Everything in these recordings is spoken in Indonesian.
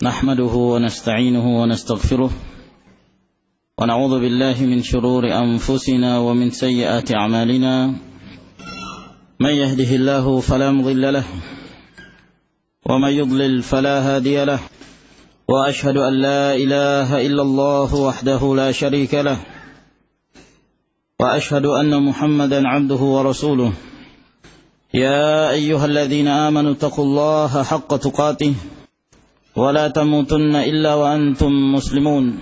نحمده ونستعينه ونستغفره ونعوذ بالله من شرور أنفسنا ومن سيئات أعمالنا من يهده الله فلا مضل له ومن يضلل فلا هادي له وأشهد أن لا إله إلا الله وحده لا شريك له وأشهد أن محمدا عبده ورسوله يا أيها الذين آمنوا اتقوا الله حق تقاته ولا تموتن إلا وأنتم مسلمون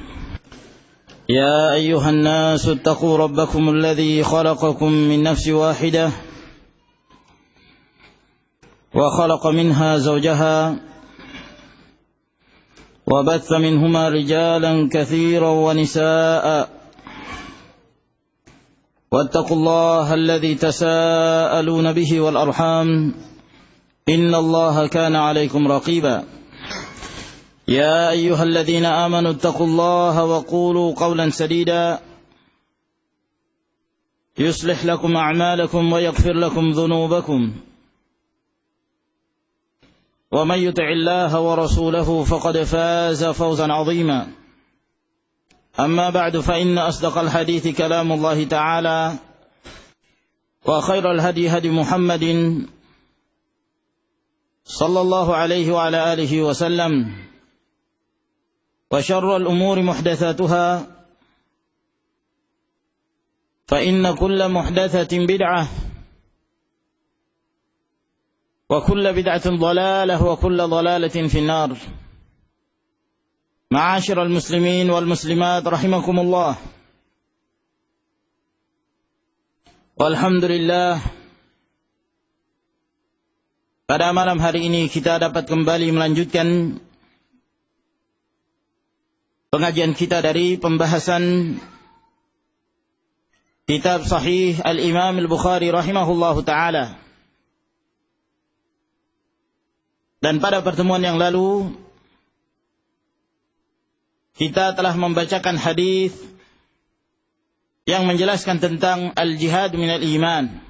يا أيها الناس اتقوا ربكم الذي خلقكم من نفس واحدة وخلق منها زوجها وبث منهما رجالا كثيرا ونساء واتقوا الله الذي تساءلون به والأرحام إن الله كان عليكم رقيبا يا أيها الذين آمنوا اتقوا الله وقولوا قولا سديدا يصلح لكم أعمالكم ويغفر لكم ذنوبكم ومن يطع الله ورسوله فقد فاز فوزا عظيما أما بعد فإن أصدق الحديث كلام الله تعالى وخير الهدي هدي محمد صلى الله عليه وعلى آله وسلم وشر الأمور محدثاتها فإن كل محدثة بدعة وكل بدعة ضلالة وكل ضلالة في النار. معاشر المسلمين والمسلمات رحمكم الله. Walhamdulillah, pada malam hari ini kita dapat kembali melanjutkan pengajian kita dari pembahasan kitab Sahih Al-Imam Al-Bukhari rahimahullahu ta'ala. Dan pada pertemuan yang lalu kita telah membacakan hadis yang menjelaskan tentang al-jihad minal iman.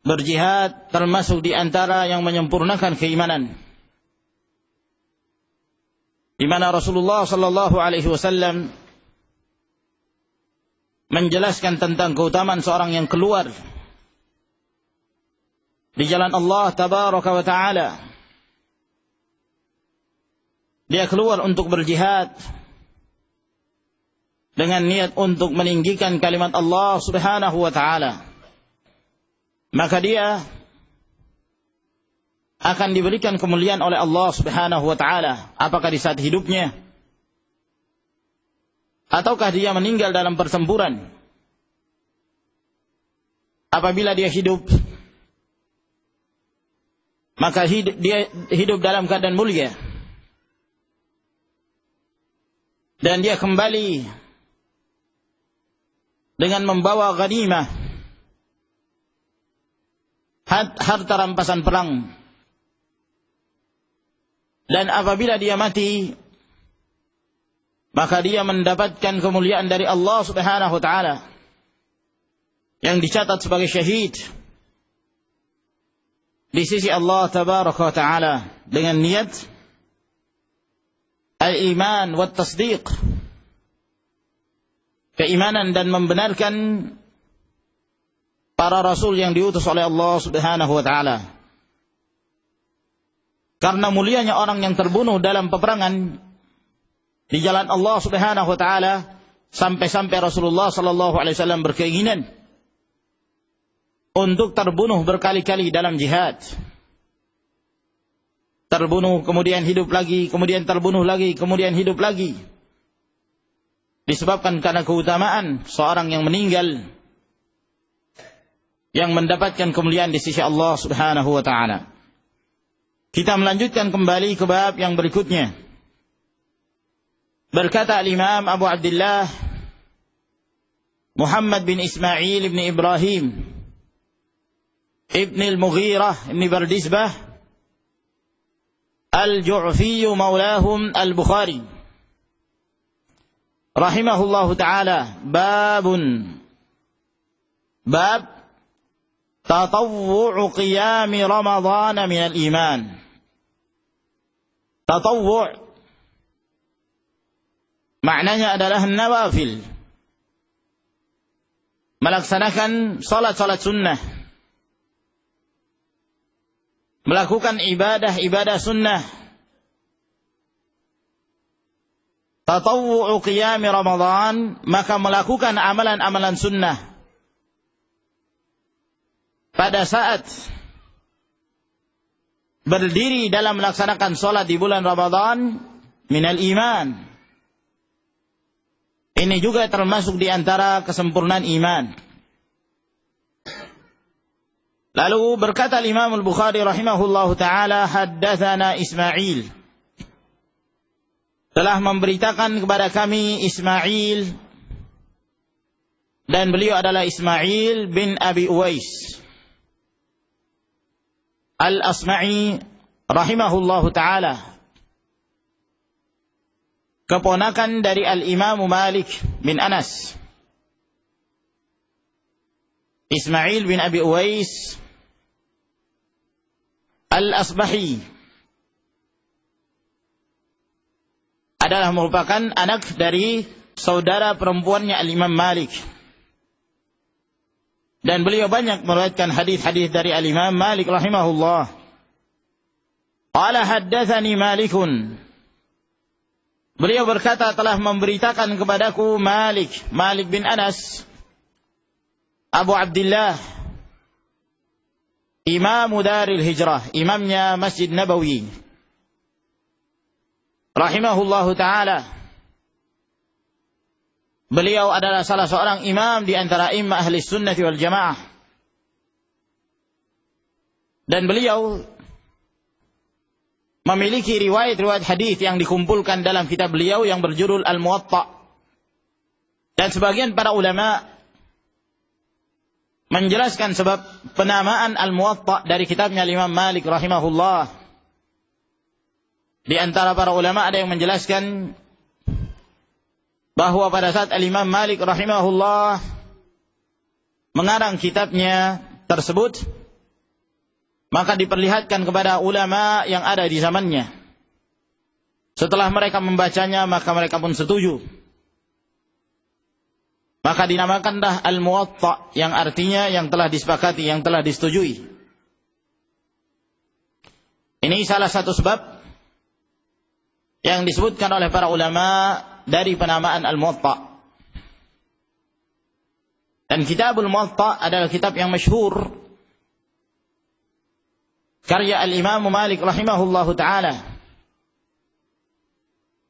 Berjihad termasuk di antara yang menyempurnakan keimanan. Di mana Rasulullah sallallahu alaihi wasallam menjelaskan tentang keutamaan seorang yang keluar di jalan Allah tabaraka wa taala. Dia keluar untuk berjihad dengan niat untuk meninggikan kalimat Allah subhanahu wa taala. Maka dia akan diberikan kemuliaan oleh Allah subhanahu wa ta'ala. Apakah di saat hidupnya ataukah dia meninggal dalam pertempuran. Apabila dia hidup, maka dia hidup dalam keadaan mulia. Dan dia kembali dengan membawa ghanimah, harta rampasan perang. Dan apabila dia mati, maka dia mendapatkan kemuliaan dari Allah subhanahu wa ta'ala yang dicatat sebagai syahid di sisi Allah tabaraka wa ta'ala dengan niat al-iman wa tasdiq, keimanan dan membenarkan para rasul yang diutus oleh Allah subhanahu wa ta'ala. Karena mulianya orang yang terbunuh dalam peperangan di jalan Allah subhanahu wa ta'ala, sampai-sampai Rasulullah sallallahu alaihi wasallam berkeinginan untuk terbunuh berkali-kali dalam jihad. Terbunuh, kemudian hidup lagi, kemudian terbunuh lagi, kemudian hidup lagi. Disebabkan karena keutamaan seorang yang meninggal yang mendapatkan kemuliaan di sisi Allah subhanahu wa ta'ala. Kita melanjutkan kembali ke bab yang berikutnya. Berkata al-Imam Abu Abdullah Muhammad bin Ismail bin Ibrahim ibn al-Mughirah ibn Bardizbah al-Ju'fi maulahum al-Bukhari rahimahullahu ta'ala. Bab tatawwu'u qiyami Ramadhan minal iman. tatawwu' maknanya adalah nawafil, melaksanakan salat-salat sunnah, melakukan ibadah-ibadah sunnah. Tatawwu' qiyam Ramadan, maka melakukan amalan-amalan sunnah pada saat berdiri dalam melaksanakan salat di bulan Ramadan minal iman. Ini juga termasuk di antara kesempurnaan iman. Lalu berkata Imam Al-Bukhari rahimahullahu taala, haddatsana Ismail, telah memberitakan kepada kami Ismail, dan beliau adalah Ismail bin Abi Uwais Al-Asma'i rahimahullahu taala, keponakan dari Al-Imam Malik bin Anas. Ismail bin Abi Uwais Al-Asbahi adalah merupakan anak dari saudara perempuannya Al-Imam Malik. Dan beliau banyak meriwayatkan hadis-hadis dari Al-Imam Malik rahimahullah. Qala haddatsani Malikun. Beliau berkata, telah memberitakan kepadaku Malik bin Anas, Abu Abdullah, Imam Daril Hijrah, imamnya Masjid Nabawi, rahimahullahu taala. Beliau adalah salah seorang imam di antara imam ahli sunnah wal jamaah. Dan beliau memiliki riwayat-riwayat hadis yang dikumpulkan dalam kitab beliau yang berjudul Al-Muwatta. Dan sebagian para ulama menjelaskan sebab penamaan Al-Muwatta dari kitabnya Imam Malik rahimahullah. Di antara para ulama ada yang menjelaskan bahwa pada saat Al-Imam Malik rahimahullah mengarang kitabnya tersebut, maka diperlihatkan kepada ulama yang ada di zamannya. Setelah mereka membacanya, maka mereka pun setuju. Maka dinamakanlah Al-Muwatta, yang artinya yang telah disepakati, yang telah disetujui. Ini salah satu sebab yang disebutkan oleh para ulama dari penamaan Al-Muwatta. Dan kitabul Muwatta adalah kitab yang masyhur, karya Al-Imam Malik rahimahullahu ta'ala.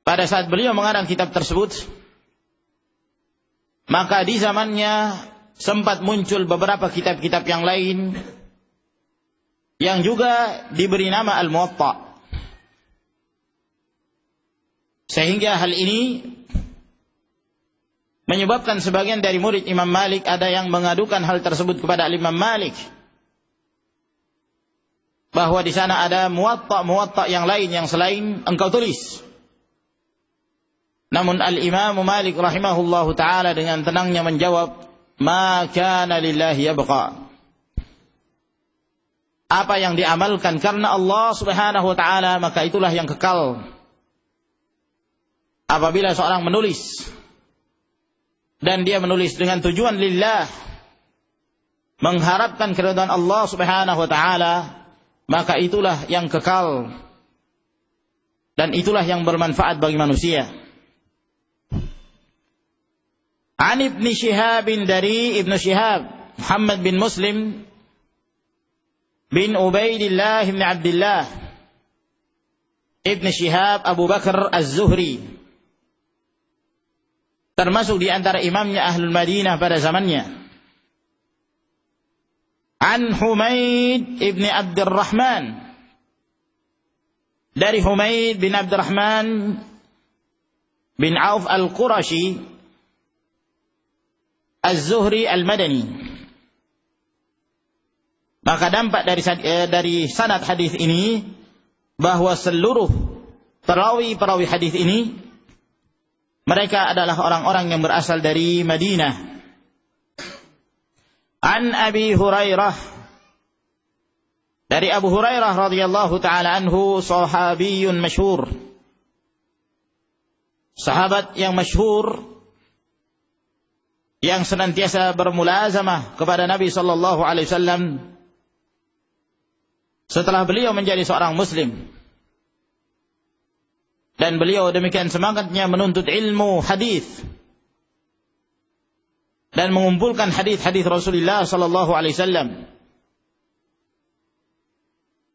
Pada saat beliau mengarang kitab tersebut, maka di zamannya sempat muncul beberapa kitab-kitab yang lain yang juga diberi nama Al-Muwatta. Sehingga hal ini menyebabkan sebagian dari murid Imam Malik ada yang mengadukan hal tersebut kepada Imam Malik, bahwa di sana ada muwatta yang lain yang selain engkau tulis. Namun Al-Imam Malik rahimahullahu taala dengan tenangnya menjawab, ma kana lillahi yabqa. Apa yang diamalkan karena Allah Subhanahu wa taala, maka itulah yang kekal. Apabila seorang menulis dan dia menulis dengan tujuan lillah, mengharapkan keridhaan Allah Subhanahu wa taala, maka itulah yang kekal dan itulah yang bermanfaat bagi manusia. An Ibn Shihab, dari Ibn Shihab, Muhammad bin Muslim bin Ubaidillah bin Abdullah Ibn Shihab Abu Bakar Az-Zuhri, termasuk di antara imamnya Ahlul Madinah pada zamannya. An Humaid ibn Abdurrahman, dari Humaid bin Abdurrahman bin Auf Al-Qurashi Az-Zuhri Al-Madani. Maka dampak dari sanad hadis ini bahwa seluruh perawi hadis ini mereka adalah orang-orang yang berasal dari Madinah. An Abi Hurairah, dari Abu Hurairah radhiyallahu taala anhu, sahabiyun masyhur, sahabat yang masyhur yang senantiasa bermulazamah kepada Nabi sallallahu alaihi wasallam setelah beliau menjadi seorang muslim. Dan beliau demikian semangatnya menuntut ilmu hadis dan mengumpulkan hadis-hadis Rasulullah sallallahu alaihi wasallam.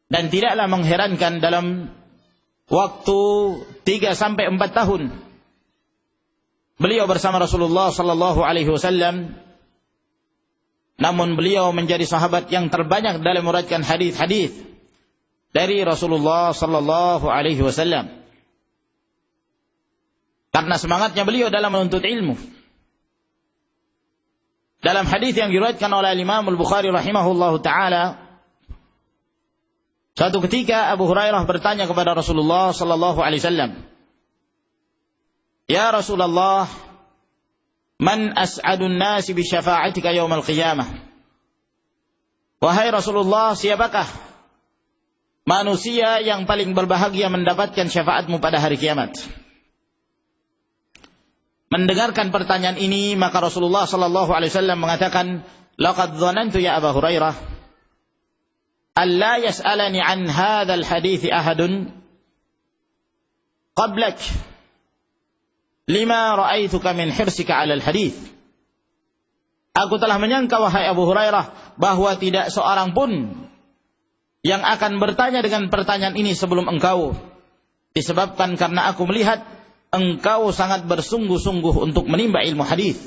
Dan tidaklah mengherankan dalam waktu 3 sampai 4 tahun beliau bersama Rasulullah sallallahu alaihi wasallam, namun beliau menjadi sahabat yang terbanyak dalam meriwayatkan hadis-hadis dari Rasulullah sallallahu alaihi wasallam. Karena semangatnya beliau dalam menuntut ilmu. Dalam hadis yang diriwayatkan oleh Imam Al-Bukhari rahimahullahu taala, suatu ketika Abu Hurairah bertanya kepada Rasulullah sallallahu alaihi wasallam, "Ya Rasulullah, man as'adun nasi bi syafa'atika yaumal qiyamah?" Wahai Rasulullah, siapakah manusia yang paling berbahagia mendapatkan syafaatmu pada hari kiamat? Mendengarkan pertanyaan ini, maka Rasulullah sallallahu alaihi wasallam mengatakan, "Laqad dhanantu ya Abu Hurairah alla yas'alani an hadzal hadits ahadun qablak lima ra'aituka min hirsika 'alal hadits." Aku telah menyangka wahai Abu Hurairah bahwa tidak seorang pun yang akan bertanya dengan pertanyaan ini sebelum engkau, disebabkan karena aku melihat engkau sangat bersungguh-sungguh untuk menimba ilmu hadis.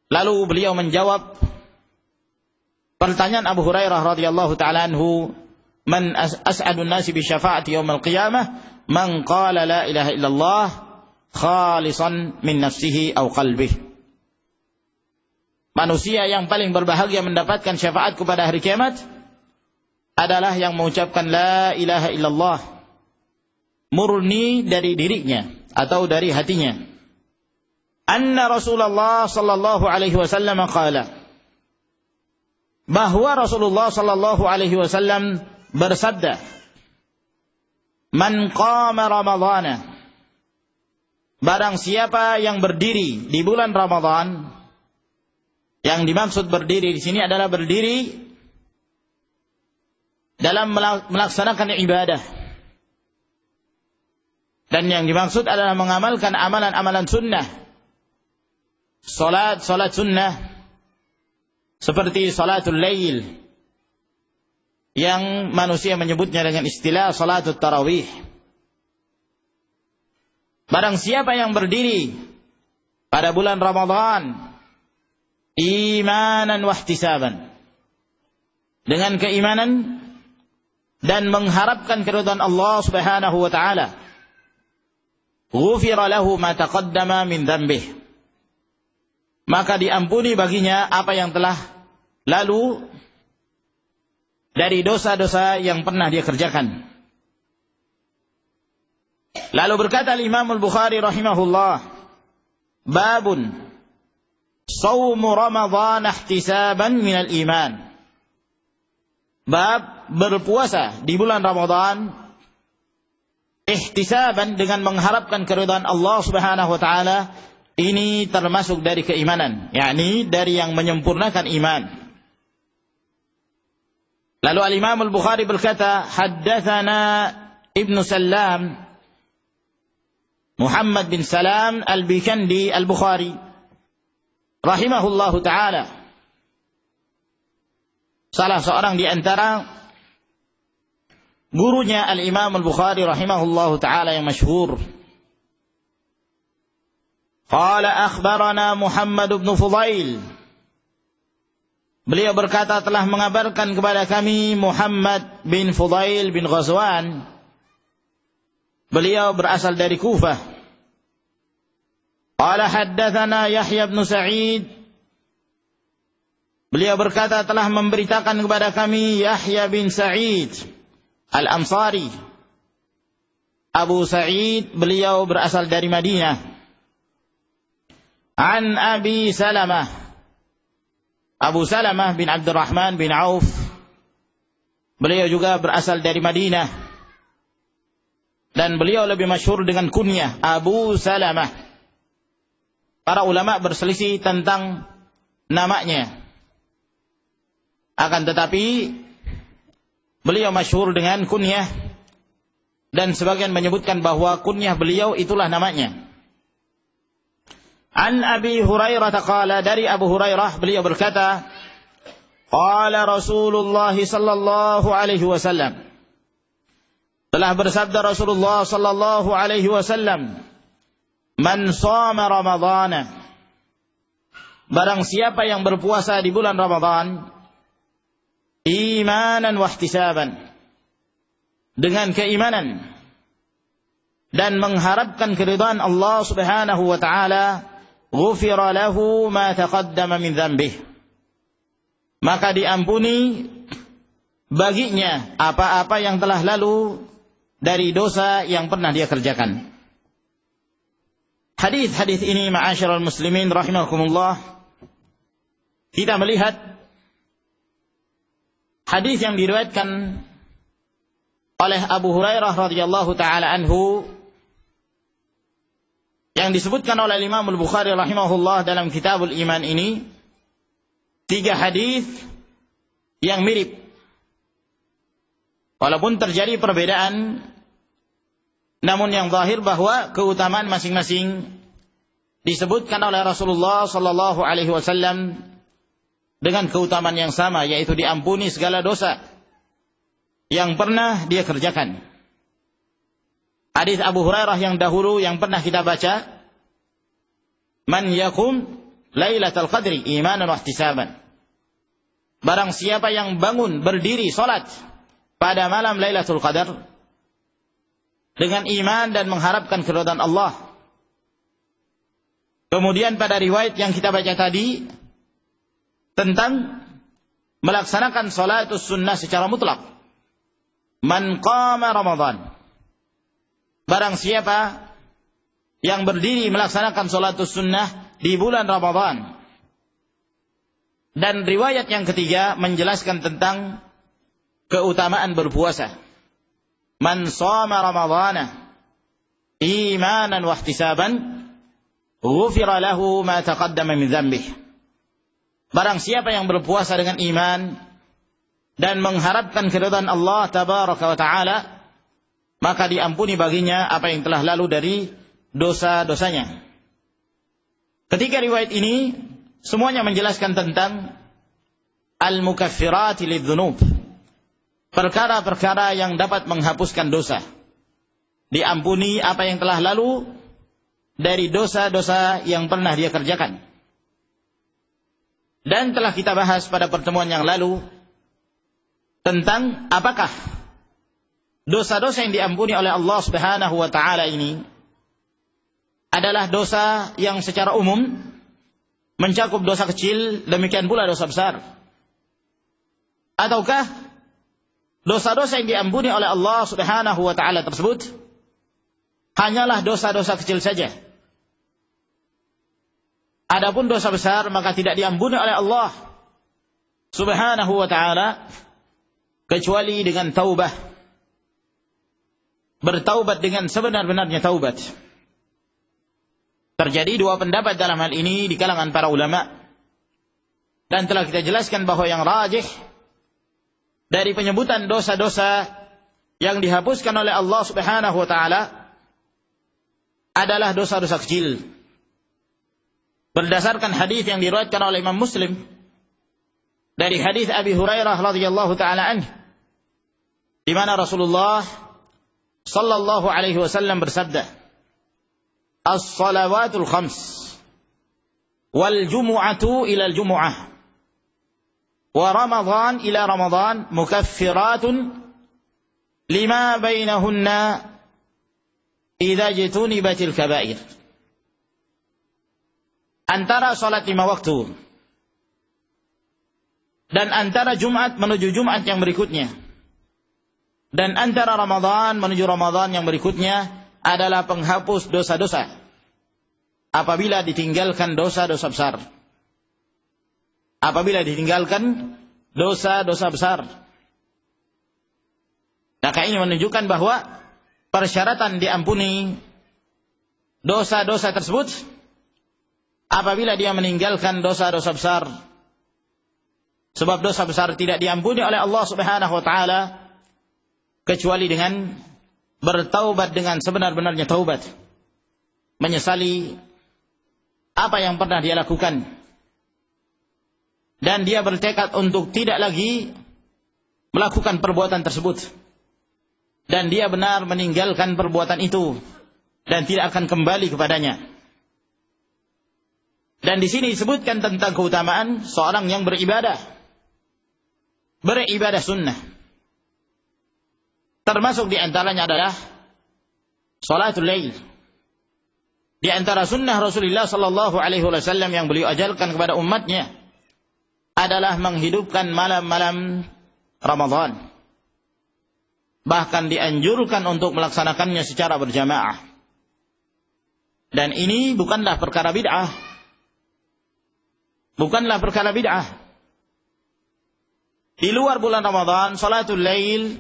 Lalu beliau menjawab pertanyaan Abu Hurairah radhiyallahu taala anhu, "Man as'adun nasi bi syafaati yaumil qiyamah man qala la ilaha illallah khalisan min nafsihi aw qalbihi." Manusia yang paling berbahagia mendapatkan syafaatku pada hari kiamat adalah yang mengucapkan la ilaha illallah murni dari dirinya atau dari hatinya. Anna Rasulullah sallallahu alaihi wasallam qala, bahwa Rasulullah sallallahu alaihi wasallam bersabda, "Man qama Ramadhana," barang siapa yang berdiri di bulan Ramadan. Yang dimaksud berdiri di sini adalah berdiri dalam melaksanakan ibadah. Dan yang dimaksud adalah mengamalkan amalan-amalan sunnah. Salat sunnah seperti salatul lail yang manusia menyebutnya dengan istilah salatul tarawih. Barang siapa yang berdiri pada bulan Ramadan imanan wahtisaban, dengan keimanan dan mengharapkan keridhaan Allah Subhanahu wa taala, ghufira lahu ma taqaddama min dhanbih, maka diampuni baginya apa yang telah lalu dari dosa-dosa yang pernah dia kerjakan. Lalu berkata Imam Al-Bukhari rahimahullah, babun shaumu Ramadhan ihtisaban minal iman. Bab berpuasa di bulan Ramadan ihtisaban, dengan mengharapkan keridhaan Allah Subhanahu wa taala, ini termasuk dari keimanan, yakni dari yang menyempurnakan iman. Lalu Al-Imam Al-Bukhari berkata, haddatsana Ibnu Salam, Muhammad bin Salam Al-Bikandi Al-Bukhari rahimahullahu taala, salah seorang di antara gurunya Al-Imam Al-Bukhari rahimahullahu taala yang masyhur. Qala akhbarana Muhammad bin Fudail, beliau berkata telah mengabarkan kepada kami Muhammad bin Fudail bin Ghazwan, beliau berasal dari Kufah. Qala haddatsana Yahya bin Sa'id, beliau berkata telah memberitakan kepada kami Yahya bin Sa'id Al-Ansari. Abu Sa'id beliau berasal dari Madinah. An Abi Salamah, Abu Salamah bin Abdurrahman bin Auf Beliau juga berasal dari Madinah. Dan beliau lebih masyhur dengan kunyah Abu Salamah. Para ulama berselisih tentang namanya. Akan tetapi beliau masyhur dengan kunyah, dan sebagian menyebutkan bahwa kunyah beliau itulah namanya. An Abi Hurairah qala, dari Abu Hurairah beliau berkata, qala Rasulullah sallallahu alaihi wasallam, telah bersabda Rasulullah sallallahu alaihi wasallam, man shoma Ramadhana, barang siapa yang berpuasa di bulan Ramadan, imanan wa ihtisaban, dengan keimanan dan mengharapkan keridhaan Allah Subhanahu wa taala, ghufira lahu ma taqaddama min dzambih, maka diampuni baginya apa-apa yang telah lalu dari dosa yang pernah dia kerjakan. Hadis-hadis ini ma'asyiral muslimin rahimakumullah, kita melihat hadis yang diriwayatkan oleh Abu Hurairah radhiyallahu taala anhu, yang disebutkan oleh Imam Al-Bukhari rahimahullah dalam Kitabul Iman ini, 3 hadis yang mirip. Walaupun terjadi perbedaan, namun yang zahir bahwa keutamaan masing-masing disebutkan oleh Rasulullah sallallahu alaihi wasallam dengan keutamaan yang sama, yaitu diampuni segala dosa yang pernah dia kerjakan. Hadis Abu Hurairah yang dahulu yang pernah kita baca, man yakum lailatul qadri imanan wa ihtisaban, barang siapa yang bangun berdiri salat pada malam Lailatul Qadar dengan iman dan mengharapkan keridhaan Allah. Kemudian pada riwayat yang kita baca tadi tentang melaksanakan salatus sunnah secara mutlak, man qama Ramadan, barang siapa yang berdiri melaksanakan salatus sunnah di bulan Ramadan. Dan riwayat yang ketiga menjelaskan tentang keutamaan berpuasa, man shoma Ramadhana imanan wa ihtisaban ghufira lahu ma taqaddama min dzambih, barang siapa yang berpuasa dengan iman dan mengharapkan keridhaan Allah tabaraka wa taala, maka diampuni baginya apa yang telah lalu dari dosa-dosanya. Ketiga riwayat ini semuanya menjelaskan tentang al-mukaffirati lidz-dzunub, perkara-perkara yang dapat menghapuskan dosa. Diampuni apa yang telah lalu dari dosa-dosa yang pernah dia kerjakan. Dan telah kita bahas pada pertemuan yang lalu tentang apakah dosa-dosa yang diampuni oleh Allah Subhanahu wa taala ini adalah dosa yang secara umum mencakup dosa kecil, demikian pula dosa besar, ataukah dosa-dosa yang diampuni oleh Allah Subhanahu wa taala tersebut hanyalah dosa-dosa kecil saja. Adapun dosa besar maka tidak diampuni oleh Allah Subhanahu wa taala kecuali dengan taubah. Bertaubat dengan sebenar-benarnya taubat. Terjadi 2 pendapat dalam hal ini di kalangan para ulama, dan telah kita jelaskan bahwa yang rajih dari penyebutan dosa-dosa yang dihapuskan oleh Allah Subhanahu wa taala adalah dosa-dosa kecil. Berdasarkan hadis yang diriwayatkan oleh Imam Muslim dari hadis Abi Hurairah radhiyallahu taala anhu, di mana Rasulullah sallallahu alaihi wasallam bersabda, as-salawatul khams wal jumu'atu ila al-jumu'ah wa Ramadhan ila Ramadhan mukaffiratun lima bainahunna idza jtunibatil kaba'ir. Antara salat 5 waktu dan antara Jumat menuju Jumat yang berikutnya dan antara Ramadhan menuju Ramadhan yang berikutnya adalah penghapus dosa-dosa apabila ditinggalkan dosa-dosa besar. Apabila ditinggalkan dosa-dosa besar. Maka ini menunjukkan bahwa persyaratan diampuni dosa-dosa tersebut apabila dia meninggalkan dosa-dosa besar. Sebab dosa besar tidak diampuni oleh Allah Subhanahu wa taala kecuali dengan bertaubat dengan sebenar-benarnya taubat. Menyesali apa yang pernah dia lakukan. Dan dia bertekad untuk tidak lagi melakukan perbuatan tersebut. Dan dia benar meninggalkan perbuatan itu dan tidak akan kembali kepadanya. Dan di sini disebutkan tentang keutamaan seorang yang beribadah sunnah. Termasuk di antaranya adalah salatul lail. Di antara sunnah Rasulullah sallallahu alaihi wasallam yang beliau ajarkan kepada umatnya adalah menghidupkan malam-malam Ramadan. Bahkan dianjurkan untuk melaksanakannya secara berjamaah. Dan ini bukanlah perkara bid'ah. Bukanlah perkara bid'ah. Di luar bulan Ramadan, salatul lail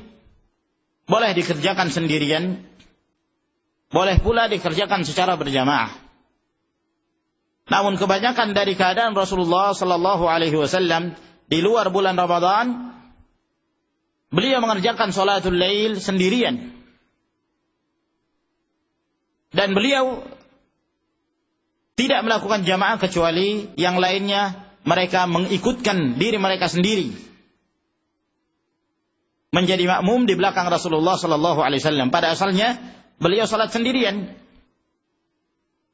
boleh dikerjakan sendirian, boleh pula dikerjakan secara berjamaah. Namun kebanyakan dari keadaan Rasulullah sallallahu alaihi wasallam di luar bulan Ramadan, beliau mengerjakan salatul lail sendirian. Dan beliau tidak melakukan jamaah kecuali yang lainnya mereka mengikutkan diri mereka sendiri, menjadi makmum di belakang Rasulullah sallallahu alaihi wasallam. Pada asalnya beliau salat sendirian.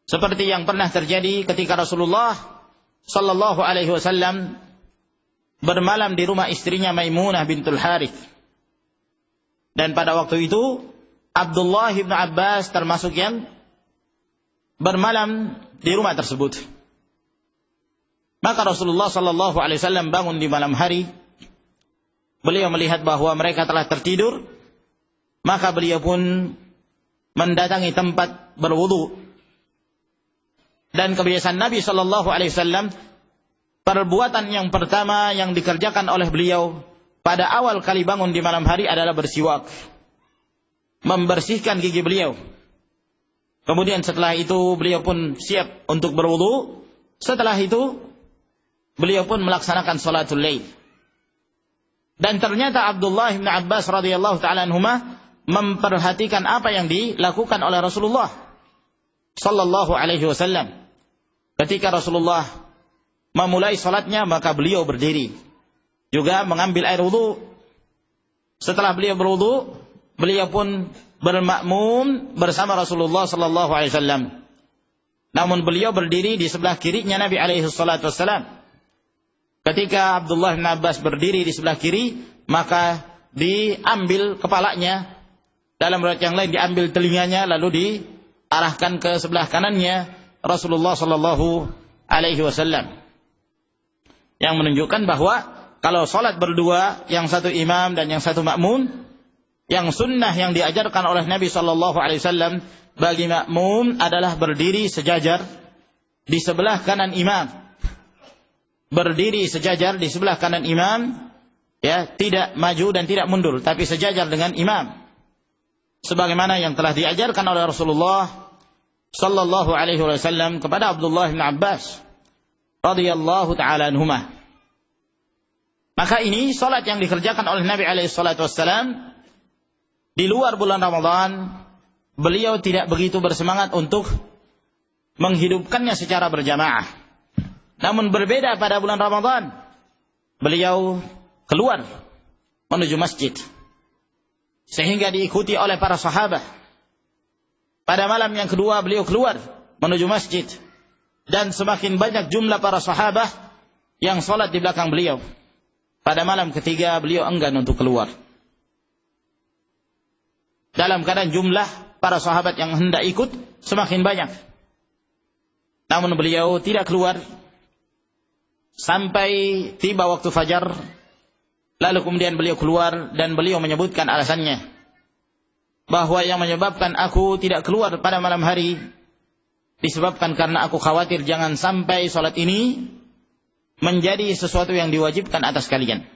Seperti yang pernah terjadi ketika Rasulullah sallallahu alaihi wasallam bermalam di rumah istrinya Maimunah bintul Harith. Dan pada waktu itu Abdullah bin Abbas termasuk yang bermalam di rumah tersebut. Maka Rasulullah sallallahu alaihi wasallam bangun di malam hari. Beliau melihat bahwa mereka telah tertidur, maka beliau pun mendatangi tempat berwudu. Dan kebiasaan Nabi sallallahu alaihi wasallam, perbuatan yang pertama yang dikerjakan oleh beliau pada awal kali bangun di malam hari adalah bersiwak, membersihkan gigi beliau. Kemudian setelah itu beliau pun siap untuk berwudu. Setelah itu beliau pun melaksanakan salatul lail. Dan ternyata Abdullah bin Abbas radhiyallahu taala anhuma memperhatikan apa yang dilakukan oleh Rasulullah sallallahu alaihi wasallam. Ketika Rasulullah memulai salatnya, maka beliau berdiri, juga mengambil air wudu. Setelah beliau berwudu, beliau pun bermakmum bersama Rasulullah sallallahu alaihi wasallam. Namun beliau berdiri di sebelah kirinya Nabi alaihi salatu wasallam. Ketika Abdullah bin Abbas berdiri di sebelah kiri, maka diambil kepalanya, dalam riwayat yang lain diambil telinganya, lalu diarahkan ke sebelah kanannya Rasulullah sallallahu alaihi wasallam. Yang menunjukkan bahwa kalau salat berdua, yang satu imam dan yang satu makmum, yang sunnah yang diajarkan oleh Nabi sallallahu alaihi wasallam bagi makmum adalah berdiri sejajar di sebelah kanan imam. Berdiri sejajar di sebelah kanan imam, ya, tidak maju dan tidak mundur, tapi sejajar dengan imam. Sebagaimana yang telah diajarkan oleh Rasulullah sallallahu alaihi wasallam kepada Abdullah bin Abbas radhiyallahu taala anhuma. Maka ini salat yang dikerjakan oleh Nabi alaihi salatu wasallam di luar bulan Ramadan. Beliau tidak begitu bersemangat untuk menghidupkannya secara berjamaah. Namun berbeda pada bulan Ramadan, beliau keluar menuju masjid sehingga diikuti oleh para sahabat. Pada malam yang kedua beliau keluar menuju masjid, dan semakin banyak jumlah para sahabat yang salat di belakang beliau. Pada malam ketiga beliau enggan untuk keluar, dalam keadaan jumlah para sahabat yang hendak ikut semakin banyak. Namun beliau tidak keluar sampai tiba waktu fajar. Lalu kemudian beliau keluar dan beliau menyebutkan alasannya, bahwa yang menyebabkan aku tidak keluar pada malam hari disebabkan karena aku khawatir jangan sampai salat ini menjadi sesuatu yang diwajibkan atas kalian.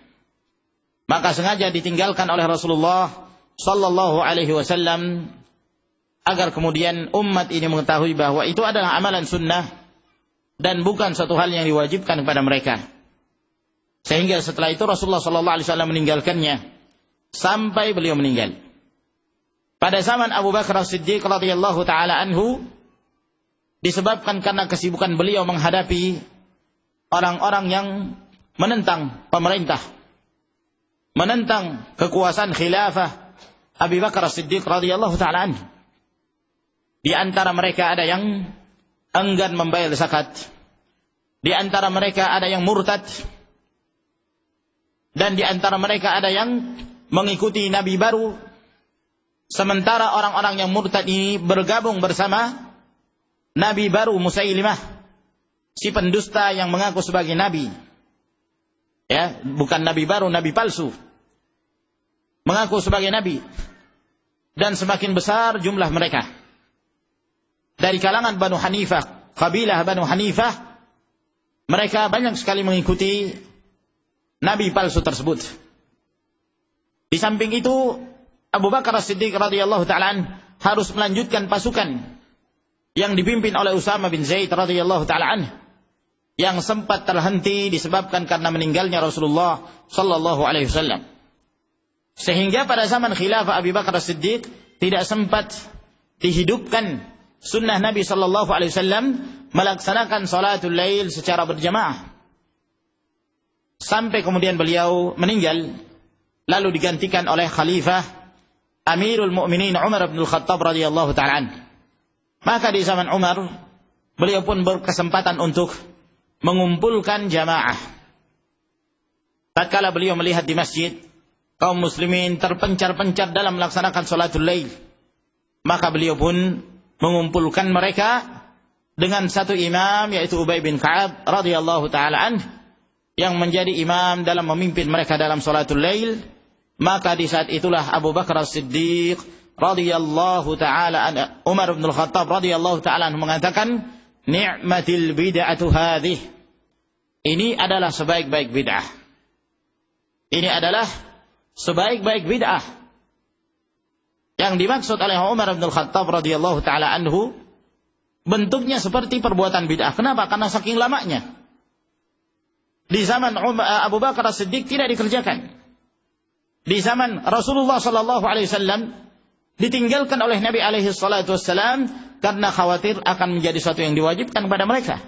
Maka sengaja ditinggalkan oleh Rasulullah sallallahu alaihi wasallam agar kemudian umat ini mengetahui bahwa itu adalah amalan sunnah dan bukan suatu hal yang diwajibkan kepada mereka. Sehingga setelah itu Rasulullah sallallahu alaihi wasallam meninggalkannya sampai beliau meninggal. Pada zaman Abu Bakar As-Siddiq radhiyallahu taala anhu, disebabkan karena kesibukan beliau menghadapi orang-orang yang menentang pemerintah, menentang kekuasaan khilafah Abu Bakar As-Siddiq radhiyallahu taala anhu. Di antara mereka ada yang enggan membayar zakat, di antara mereka ada yang murtad, dan di antara mereka ada yang mengikuti nabi baru. Sementara orang-orang yang murtad ini bergabung bersama nabi baru Musailimah, si pendusta yang mengaku sebagai nabi. Ya, bukan nabi baru, nabi palsu. Mengaku sebagai nabi. Dan semakin besar jumlah mereka. Dari kalangan Banu Hanifah, kabilah Banu Hanifah, mereka banyak sekali mengikuti nabi palsu tersebut. Di samping itu, Abu Bakar As-Siddiq radhiyallahu ta'ala harus melanjutkan pasukan yang dipimpin oleh Usama bin Zaid radhiyallahu ta'ala yang sempat terhenti disebabkan karena meninggalnya Rasulullah sallallahu alaihi wasallam. Sehingga pada zaman khilafah Abu Bakar As-Siddiq tidak sempat dihidupkan sunnah Nabi sallallahu alaihi wasallam melaksanakan salatul lail secara berjamaah. Sampai kemudian beliau meninggal, lalu digantikan oleh khalifah Amirul Mukminin Umar bin Al-Khattab radhiyallahu ta'ala. Maka di zaman Umar, beliau pun berkesempatan untuk mengumpulkan jamaah. Tatkala beliau melihat di masjid kaum muslimin terpencar-pencar dalam melaksanakan salatul lail, maka beliau pun mengumpulkan mereka dengan satu imam, yaitu Ubay bin Ka'ab radhiyallahu ta'ala anhu, yang menjadi imam dalam memimpin mereka dalam salatul lail. Maka di saat itulah Abu Bakar As-Siddiq radhiyallahu ta'ala anhu, Umar bin Al-Khattab radhiyallahu ta'ala anhu mengatakan, ni'matil bid'atu hadhih. Ini adalah sebaik-baik bid'ah. Ini adalah sebaik-baik bid'ah. Yang dimaksud oleh Umar bin Al-Khattab radhiyallahu ta'ala anhu, bentuknya seperti perbuatan bid'ah. Kenapa? Karena saking lamanya. Di zaman Abu Bakar As-Siddiq tidak dikerjakan. Di zaman Rasulullah sallallahu alaihi wasallam ditinggalkan oleh Nabi alaihi salatu wassalam karena khawatir akan menjadi sesuatu yang diwajibkan kepada mereka.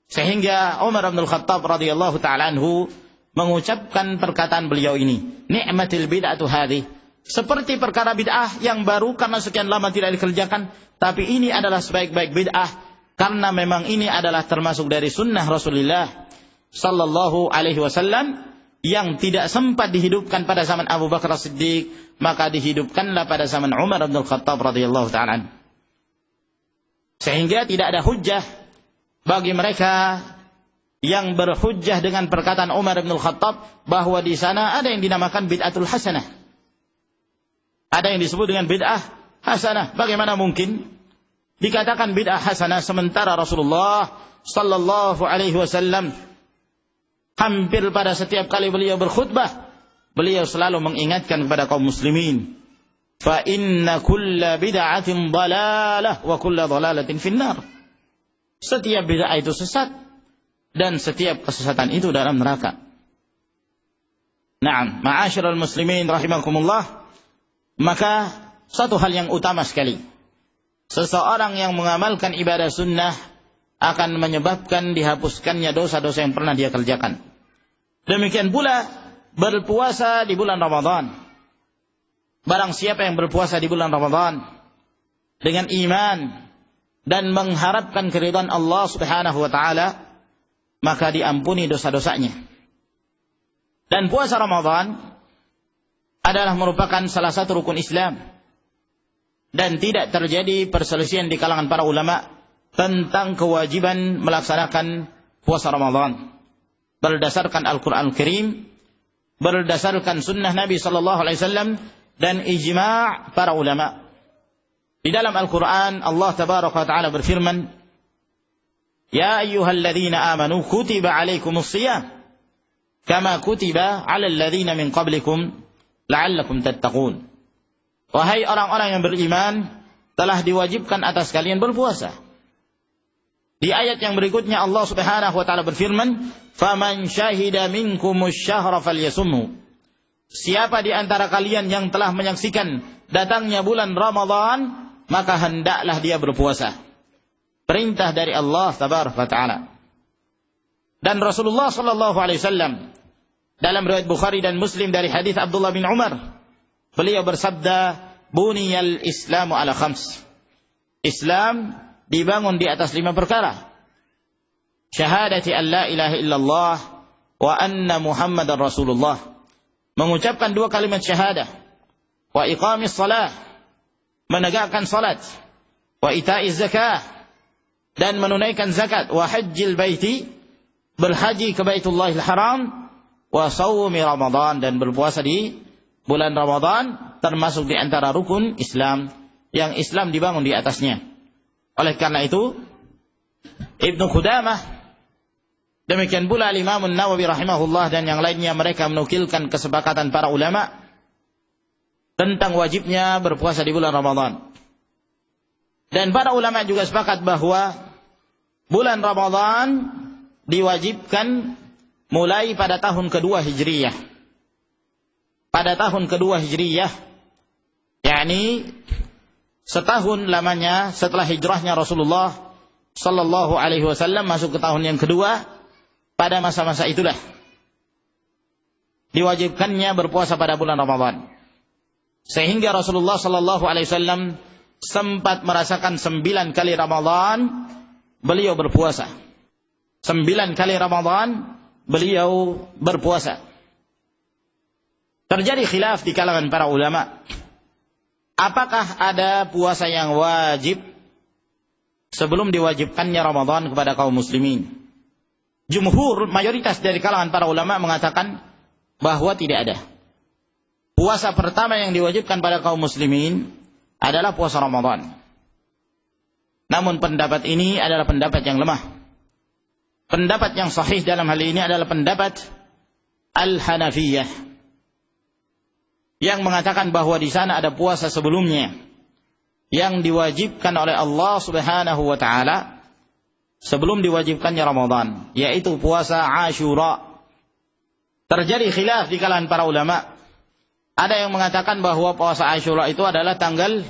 Sehingga Umar bin Al-Khattab radhiyallahu ta'ala anhu mengucapkan perkataan beliau ini, ni'matil bid'atu hadhi. Seperti perkara bid'ah yang baru karena sekian lama tidak dikerjakan, tapi ini adalah sebaik-baik bid'ah karena memang ini adalah termasuk dari sunnah Rasulullah sallallahu alaihi wasallam yang tidak sempat dihidupkan pada zaman Abu Bakar As-Siddiq, maka dihidupkanlah pada zaman Umar bin Al-Khattab radhiyallahu ta'ala. Sehingga tidak ada hujjah bagi mereka yang berhujjah dengan perkataan Umar bin Al-Khattab bahwa di sana ada yang dinamakan bid'atul hasanah. Ada yang disebut dengan bid'ah hasanah. Bagaimana mungkin dikatakan bid'ah hasanah sementara Rasulullah sallallahu alaihi wasallam hampir pada setiap kali beliau berkhutbah, beliau selalu mengingatkan kepada kaum muslimin, fa inna kulla bid'atin dhalalah wa kulla dhalalatin finnar. Setiap bid'ah itu sesat dan setiap kesesatan itu dalam neraka. Naam, ma'asyiral muslimin rahimakumullah. Maka satu hal yang utama sekali, seseorang yang mengamalkan ibadah sunnah akan menyebabkan dihapuskannya dosa-dosa yang pernah dia kerjakan. Demikian pula berpuasa di bulan Ramadan. Barang siapa yang berpuasa di bulan Ramadan dengan iman dan mengharapkan keridhaan Allah Subhanahu wa taala, maka diampuni dosa-dosanya. Dan puasa Ramadan adalah merupakan salah satu rukun Islam. Dan tidak terjadi perselisihan di kalangan para ulama tentang kewajiban melaksanakan puasa Ramadan. Berdasarkan Al-Quran Al-Karim, berdasarkan sunnah Nabi sallallahu alaihi wasallam, dan ijma' para ulama. Di dalam Al-Quran Allah tabaraka wa ta'ala berfirman, ya ayyuhalladzina amanu kutiba alaikumus shiyam kama kutiba alal ladzina min qablikum la'allakum tattaqun. Wahai orang-orang yang beriman, telah diwajibkan atas kalian berpuasa. Di ayat yang berikutnya Allah Subhanahu wa taala berfirman, "Faman syahida minkumus syahra falyasumhu." Siapa di antara kalian yang telah menyaksikan datangnya bulan Ramadan, maka hendaklah dia berpuasa. Perintah dari Allah Tabaraka wa taala. Dan Rasulullah sallallahu alaihi wasallam dalam riwayat Bukhari dan Muslim dari hadis Abdullah bin Umar, beliau bersabda, "Buniyal Islamu ala khams." Islam dibangun di atas 5 perkara. Syahadati an la ilaha illallah wa anna Muhammadar Rasulullah. Mengucapkan 2 kalimat syahadah. Wa iqamis salah. Menegakkan salat. Wa ita'iz zakah. Dan menunaikan zakat. Wa hajjil baiti. Berhaji ke Baitullahil Haram. Wa sawmi Ramadan. Dan berpuasa di bulan Ramadan. Termasuk di antara rukun Islam. Yang Islam dibangun di atasnya. Oleh karena itu, Ibnu Qudamah, demikian pula Imam Nawawi rahimahullah dan yang lainnya, mereka menukilkan kesepakatan para ulama tentang wajibnya berpuasa di bulan Ramadan. Dan para ulama juga sepakat bahwa bulan Ramadan diwajibkan mulai pada tahun kedua Hijriyah. Pada tahun kedua Hijriyah, yakni setahun lamanya setelah hijrahnya Rasulullah sallallahu alaihi wasallam masuk ke tahun yang kedua, pada masa-masa itulah diwajibkannya berpuasa pada bulan Ramadan. Sehingga Rasulullah sallallahu alaihi wasallam sempat merasakan 9 kali Ramadan beliau berpuasa. 9 kali Ramadan beliau berpuasa. Terjadi khilaf di kalangan para ulama. Apakah ada puasa yang wajib sebelum diwajibkannya Ramadan kepada kaum muslimin? Jumhur, mayoritas dari kalangan para ulama mengatakan bahwa tidak ada. Puasa pertama yang diwajibkan pada kaum muslimin adalah puasa Ramadan. Namun pendapat ini adalah pendapat yang lemah. Pendapat yang sahih dalam hal ini adalah pendapat Al-Hanafiyah, yang mengatakan bahwa di sana ada puasa sebelumnya yang diwajibkan oleh Allah Subhanahu wa taala sebelum diwajibkannya Ramadan, yaitu puasa Asyura. Terjadi khilaf di kalangan para ulama. Ada yang mengatakan bahwa puasa Asyura itu adalah tanggal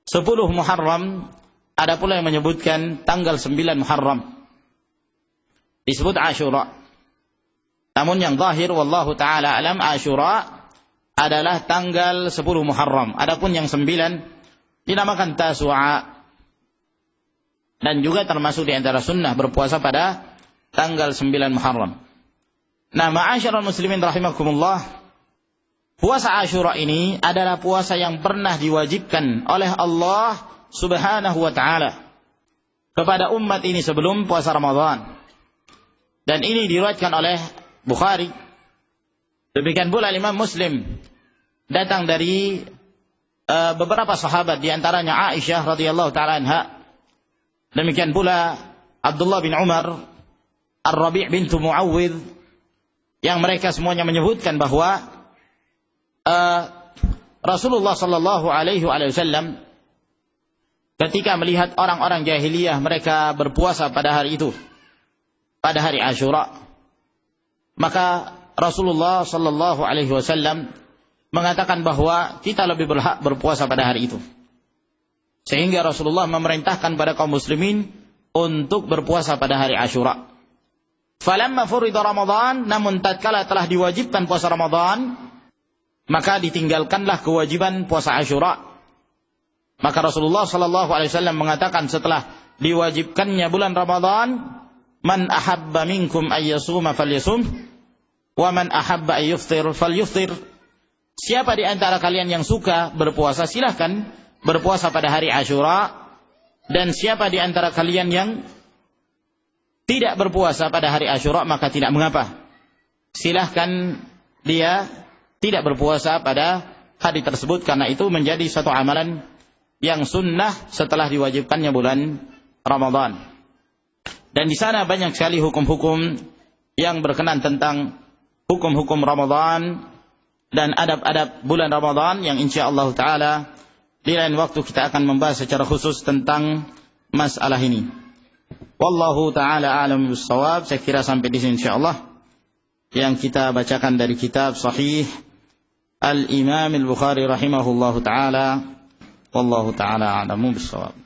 10 Muharram, ada pula yang menyebutkan tanggal 9 Muharram disebut Asyura. Namun yang zahir wallahu taala alam, Asyura adalah tanggal 10 Muharram. Adapun yang 9 dinamakan Tasu'a. Dan juga termasuk di antara sunnah berpuasa pada tanggal 9 Muharram. Nah, ma'asyiral muslimin rahimakumullah, puasa Asyura ini adalah puasa yang pernah diwajibkan oleh Allah Subhanahu wa taala kepada umat ini sebelum puasa Ramadan. Dan ini diriwayatkan oleh Bukhari. Demikian pula Imam Muslim, datang dari beberapa sahabat, di antaranya Aisyah radhiyallahu taala anha. Demikian pula Abdullah bin Umar, Ar-Rabi' bintu Muawwidh, yang mereka semuanya menyebutkan bahwa Rasulullah sallallahu alaihi wasallam ketika melihat orang-orang jahiliyah mereka berpuasa pada hari itu, pada hari Asyura, maka Rasulullah sallallahu alaihi wasallam mengatakan bahwa kita lebih berhak berpuasa pada hari itu. Sehingga Rasulullah memerintahkan pada kaum muslimin untuk berpuasa pada hari Asyura. Falamma furida Ramadan, namun tatkala telah diwajibkan puasa Ramadan, maka ditinggalkanlah kewajiban puasa Asyura. Maka Rasulullah sallallahu alaihi wasallam mengatakan setelah diwajibkannya bulan Ramadan, man ahabba minkum ayyasuma falyasum wa man ahabba ayyuftir falyuftir. Siapa di antara kalian yang suka berpuasa, silahkan berpuasa pada hari Asyura, dan siapa di antara kalian yang tidak berpuasa pada hari Asyura, maka tidak mengapa, silahkan dia tidak berpuasa pada hari tersebut, karena itu menjadi satu amalan yang sunnah setelah diwajibkannya bulan Ramadan. Dan di sana banyak sekali hukum-hukum yang berkenan tentang hukum-hukum Ramadan, dan adab-adab bulan Ramadan yang insyaallah taala di lain waktu kita akan membahas secara khusus tentang masalah ini. Wallahu taala a'lam bissawab. Saya kira sampai di sini insyaallah yang kita bacakan dari kitab Sahih Al-Imam Al-Bukhari rahimahullahu taala. Wallahu taala a'lamu bissawab.